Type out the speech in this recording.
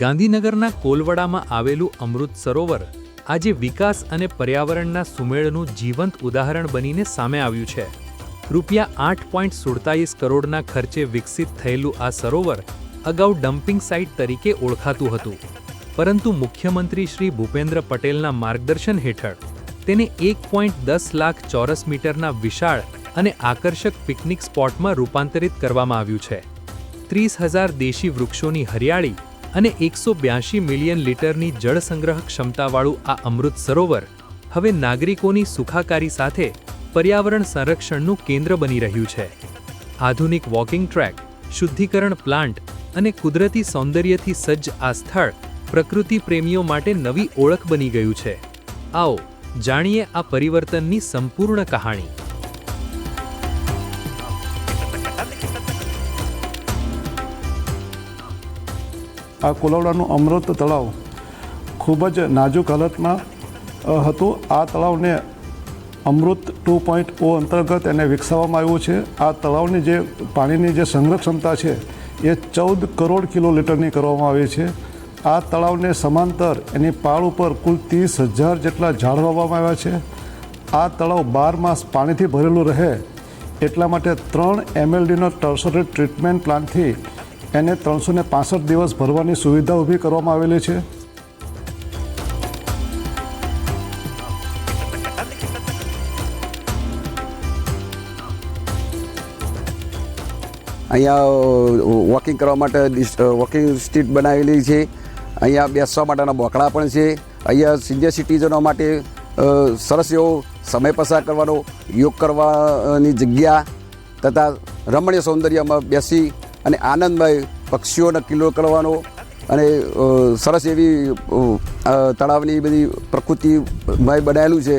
ગાંધીનગરના કોલવડામાં આવેલું અમૃત સરોવર આજે વિકાસ અને પર્યાવરણના સુમેળનું જીવંત ઉદાહરણ બનીને સામે આવ્યું છે। રૂપિયા 8.47 કરોડના ખર્ચે વિકસિત થયેલું આ સરોવર અગાઉ ડમ્પિંગ સાઇટ તરીકે ઓળખાતું હતું, પરંતુ મુખ્યમંત્રી શ્રી ભૂપેન્દ્ર પટેલના માર્ગદર્શન હેઠળ તેને 1.10 લાખ ચોરસ મીટરના વિશાળ અને આકર્ષક પિકનિક સ્પોટમાં રૂપાંતરિત કરવામાં આવ્યું છે। 30,000 દેશી વૃક્ષોની હરિયાળી અને 182 મિલિયન લીટરની જળ સંગ્રહ ક્ષમતાવાળું આ અમૃત સરોવર હવે નાગરિકોની સુખાકારી સાથે પર્યાવરણ સંરક્ષણનું કેન્દ્ર બની રહ્યું છે। આધુનિક વોકિંગ ટ્રેક, શુદ્ધિકરણ પ્લાન્ટ અને કુદરતી સૌંદર્યથી સજ્જ આ સ્થળ પ્રકૃતિ પ્રેમીઓ માટે નવી ઓળખ બની ગયું છે। આવો જાણીએ આ પરિવર્તનની સંપૂર્ણ કહાણી। આ કોલવડાનું અમૃત તળાવ ખૂબ જ નાજુક હાલતમાં હતું। આ તળાવને અમૃત 2.0 અંતર્ગત એને વિકસાવવામાં આવ્યું છે। આ તળાવની જે પાણીની જે સંગ્રહ ક્ષમતા છે એ 14 કરોડ કિલોલીટરની કરવામાં આવી છે। આ તળાવને સમાંતર એની પાળ ઉપર કુલ 30,000 જેટલા ઝાડ વાવવામાં આવ્યા છે। આ તળાવ 12 માસ પાણીથી ભરેલું રહે એટલા માટે 3 MLDનો ટર્શરી ટ્રીટમેન્ટ પ્લાન્ટથી એને 365 દિવસ ભરવાની સુવિધા ઊભી કરવામાં આવેલી છે। અહીંયા વોકિંગ કરવા માટે વોકિંગ સ્ટ્રીટ બનાવેલી છે। અહીંયા બેસવા માટેના બોકડા પણ છે। અહીંયા સિનિયર સિટીઝનો માટે સરસ એવો સમય પસાર કરવાનો, યોગ કરવાની જગ્યા તથા રમણીય સૌંદર્યમાં બેસી અને આનંદમય પક્ષીઓને કિલ્લો કરવાનો અને સરસ એવી તળાવની બધી પ્રકૃતિમય બનાવેલું છે।